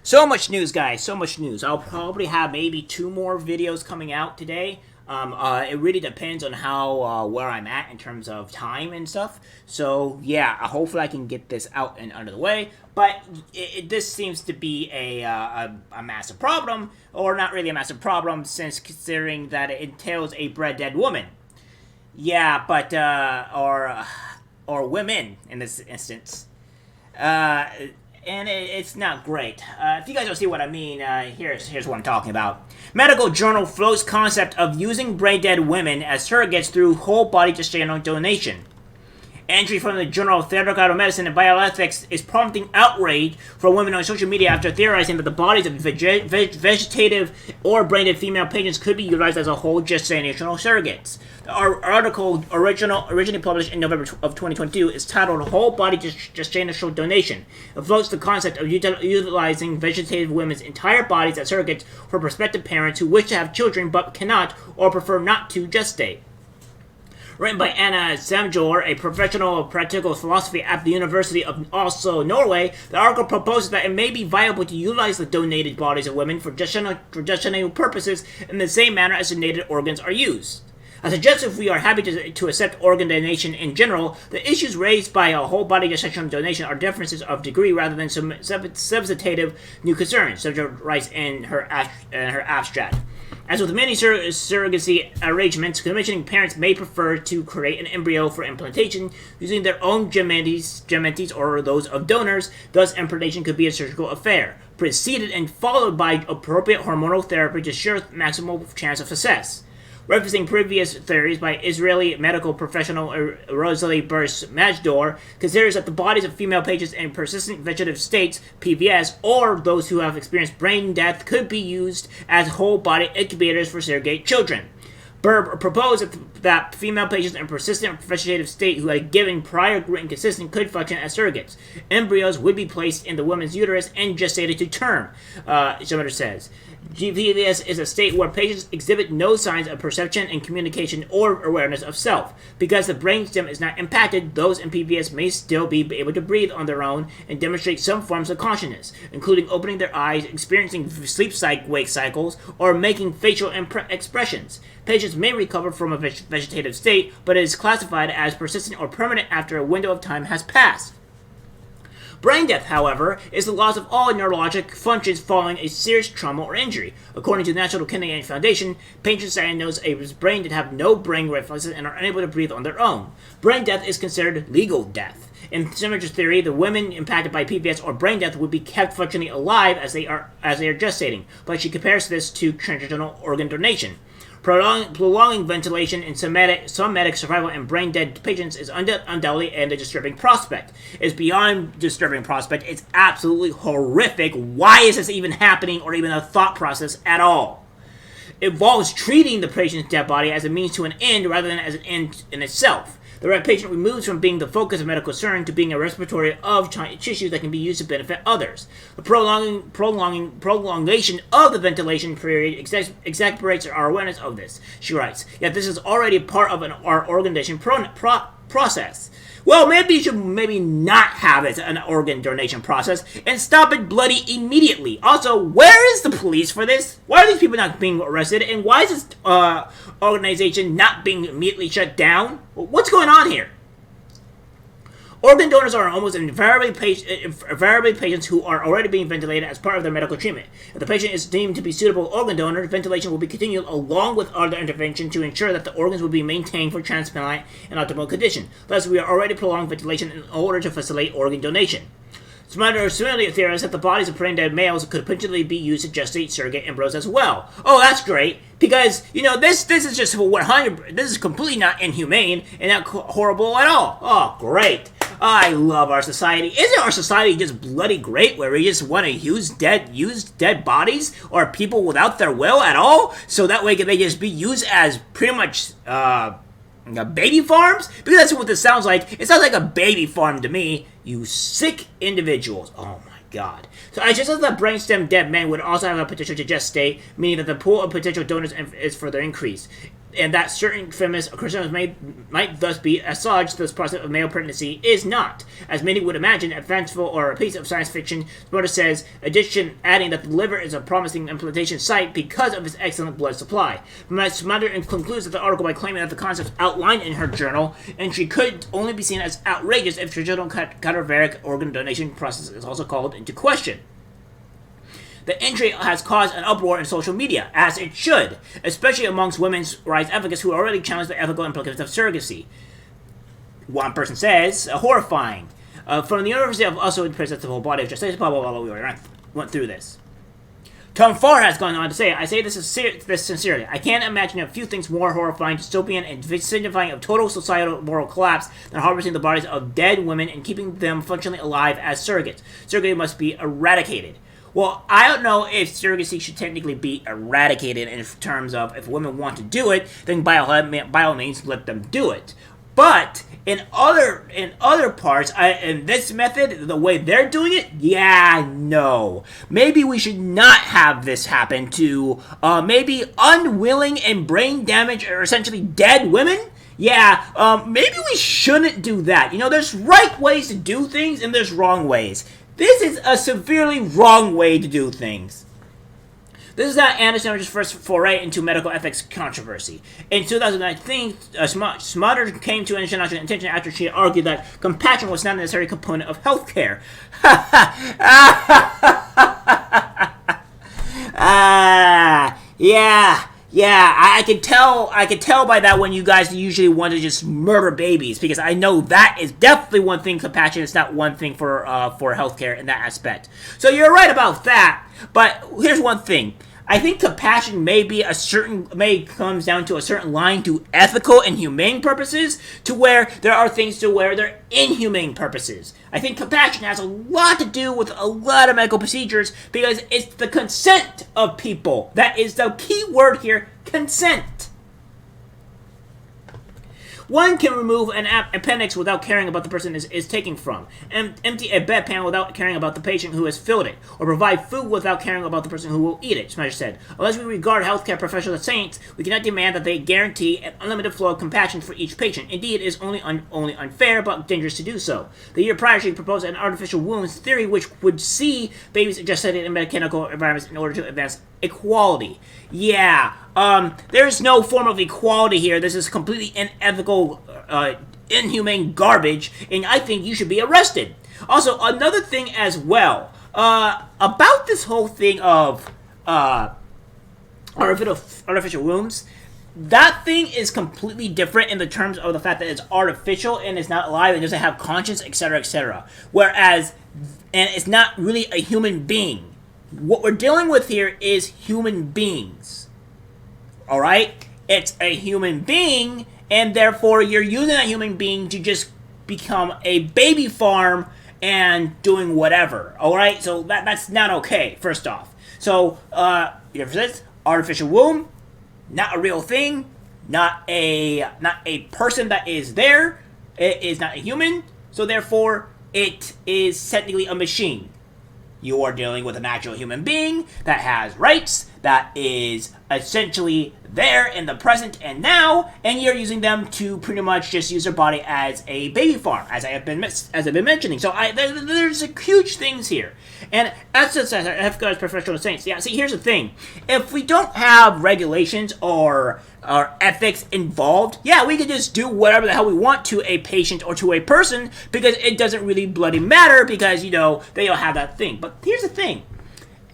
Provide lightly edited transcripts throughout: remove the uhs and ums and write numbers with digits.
So much news, guys. So much news. I'll probably have maybe 2 more videos coming out today. It really depends on how where I'm at in terms of time and stuff. So yeah, hopefully I can get this out and under the way. But this seems to be a massive problem, or not really a massive problem, since considering that it entails a bred dead woman. Yeah, but or women in this instance. Uh, and it's not great. If you guys don't see what I mean, here's what I'm talking about. Medical journal floats concept of using brain-dead women as surrogates through whole-body gestational donation. Entry from the Journal of Theoretical Medicine and Bioethics is prompting outrage from women on social media after theorizing that the bodies of vegetative or brain-dead female patients could be utilized as a whole gestational surrogates. The article, originally published in November of 2022, is titled Whole Body Gestational Donation. It floats the concept of utilizing vegetative women's entire bodies as surrogates for prospective parents who wish to have children but cannot or prefer not to gestate. Written by Anna Smajdor, a professional of practical philosophy at the University of Oslo, Norway, the article proposes that it may be viable to utilize the donated bodies of women for gestational purposes in the same manner as donated organs are used. I suggest if we are happy to accept organ donation in general, the issues raised by a whole body gestational donation are differences of degree rather than some substantive new concerns, Smajdor writes in her abstract. As with many surrogacy arrangements, commissioning parents may prefer to create an embryo for implantation using their own gametes or those of donors. Thus, implantation could be a surgical affair, preceded and followed by appropriate hormonal therapy to ensure maximal chance of success. Referencing previous theories by Israeli medical professional Rosalie Smajdor, considers that the bodies of female patients in persistent vegetative states, PVS, or those who have experienced brain death could be used as whole-body incubators for surrogate children. Berb proposed that female patients in persistent vegetative state who had given prior written consent could function as surrogates. Embryos would be placed in the woman's uterus and gestated to term, Smajdor says. GPVS is a state where patients exhibit no signs of perception and communication or awareness of self. Because the brainstem is not impacted, those in PVS may still be able to breathe on their own and demonstrate some forms of consciousness, including opening their eyes, experiencing sleep-wake cycles, or making facial expressions. Patients may recover from a vegetative state, but it is classified as persistent or permanent after a window of time has passed. Brain death, however, is the loss of all neurologic functions following a serious trauma or injury. According to the National Kidney Foundation, patients diagnosed with brain death have no brain reflexes and are unable to breathe on their own. Brain death is considered legal death. In Smajdor's theory, the women impacted by PVS or brain death would be kept functionally alive as they are gestating, but she compares this to transitional organ donation. Prolonging ventilation in somatic survival in brain-dead patients is undoubtedly a disturbing prospect. It's beyond disturbing prospect. It's absolutely horrific. Why is this even happening or even a thought process at all? It involves treating the patient's dead body as a means to an end rather than as an end in itself. The right patient removes from being the focus of medical concern to being a repository of tissues that can be used to benefit others. The prolongation of the ventilation period exacerbates our awareness of this, she writes. Yet this is already part of our organ donation process. Well, maybe you should not have it an organ donation process and stop it bloody immediately. Also, where is the police for this? Why are these people not being arrested? And why is this organization not being immediately shut down? What's going on here? Organ donors are almost invariably patients who are already being ventilated as part of their medical treatment. If the patient is deemed to be suitable organ donor, ventilation will be continued along with other intervention to ensure that the organs will be maintained for transplant in optimal condition. Thus, we are already prolonging ventilation in order to facilitate organ donation. Smajdor similarly theorized that the bodies of brain-dead males could potentially be used to gestate surrogate embryos as well. Oh, that's great, because, this is just 100, this is completely not inhumane and not horrible at all. Oh, great. I love our society. Isn't our society just bloody great where we just want to use dead bodies or people without their will at all? So that way can they just be used as pretty much, baby farms? Because that's what this sounds like. It sounds like a baby farm to me. You sick individuals. Oh my god. So I just thought that brainstem dead men would also have a potential to gestate, meaning that the pool of potential donors is further increased. and that certain feminists or Christians might thus be assuaged. This process of male pregnancy is not, as many would imagine, a fanciful or a piece of science fiction. Smajdor says, addition adding that the liver is a promising implantation site because of its excellent blood supply. Smajdor concludes that the article by claiming that the concepts outlined in her journal entry could only be seen as outrageous if traditional cadaveric organ donation process is also called into question. The entry has caused an uproar in social media, as it should, especially amongst women's rights advocates who already challenge the ethical implications of surrogacy. One person says, horrifying. From the University of Oslo, it presents the whole body of justice, blah, blah, blah, blah, we went through this. Tom Farr has gone on to say, I say this sincerely. I can't imagine a few things more horrifying, dystopian, and signifying of total societal moral collapse than harvesting the bodies of dead women and keeping them functionally alive as surrogates. Surrogacy must be eradicated. Well, I don't know if surrogacy should technically be eradicated in terms of if women want to do it, then by all means let them do it. But in other parts, in this method, the way they're doing it, yeah, no. Maybe we should not have this happen to maybe unwilling and brain damaged or essentially dead women. Yeah, maybe we shouldn't do that. You know, there's right ways to do things and there's wrong ways. This is a severely wrong way to do things. This is how Anderson first foray into medical ethics controversy. In 2019, Smajdor came to international attention after she argued that compassion was not a necessary component of healthcare. Yeah, I could tell by that when you guys usually want to just murder babies, because I know that is definitely one thing. Compassion is not one thing for healthcare in that aspect. So you're right about that, but here's one thing. I think compassion may comes down to a certain line to ethical and humane purposes, to where there are things to where they're inhumane purposes. I think compassion has a lot to do with a lot of medical procedures because it's the consent of people. That is the key word here, consent. One can remove an appendix without caring about the person is taking from, empty a bedpan without caring about the patient who has filled it, or provide food without caring about the person who will eat it, Smajdor said. Unless we regard healthcare professionals as saints, we cannot demand that they guarantee an unlimited flow of compassion for each patient. Indeed, it is only unfair but dangerous to do so. The year prior, she proposed an artificial wombs theory which would see babies gestated in mechanical environments in order to advance equality. Yeah, there's no form of equality here. This is completely unethical, inhumane garbage, and I think you should be arrested. Also, another thing as well, about this whole thing of artificial wombs, that thing is completely different in the terms of the fact that it's artificial and it's not alive and doesn't have conscience, etc., etc. Whereas, and it's not really a human being. What we're dealing with here is human beings. Alright? It's a human being, and therefore you're using that human being to just become a baby farm and doing whatever. Alright? So that's not okay, first off. So, artificial womb, not a real thing, not a person that is there, it is not a human, so therefore it is technically a machine. You are dealing with an actual human being that has rights, that is essentially there in the present and now, and you're using them to pretty much just use their body as a baby farm, as I've been mentioning. So there's huge things here, and that's just as FGO's professional saints. Yeah, see, here's the thing: if we don't have regulations or ethics involved, yeah, we can just do whatever the hell we want to a patient or to a person because it doesn't really bloody matter because, you know, they don't have that thing. But here's the thing.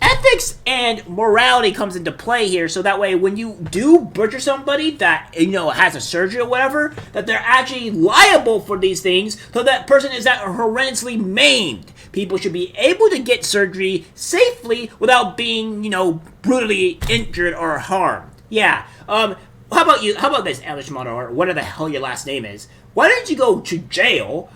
Ethics and morality comes into play here, so that way when you do butcher somebody that, you know, has a surgery or whatever, that they're actually liable for these things, so that person is not horrendously maimed. People should be able to get surgery safely without being, you know, brutally injured or harmed. Yeah, how about you? How about this, Alex Smajdor, or whatever the hell your last name is? Why don't you go to jail,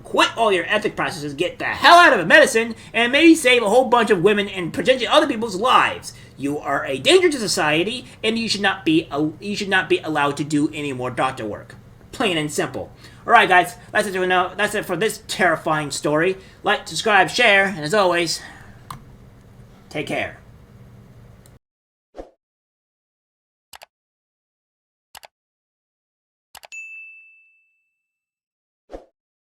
quit all your ethic processes, get the hell out of medicine, and maybe save a whole bunch of women and potentially other people's lives? You are a danger to society, and you should not be allowed to do any more doctor work. Plain and simple. All right, guys, that's it. That's it for this terrifying story. Like, subscribe, share, and as always, take care.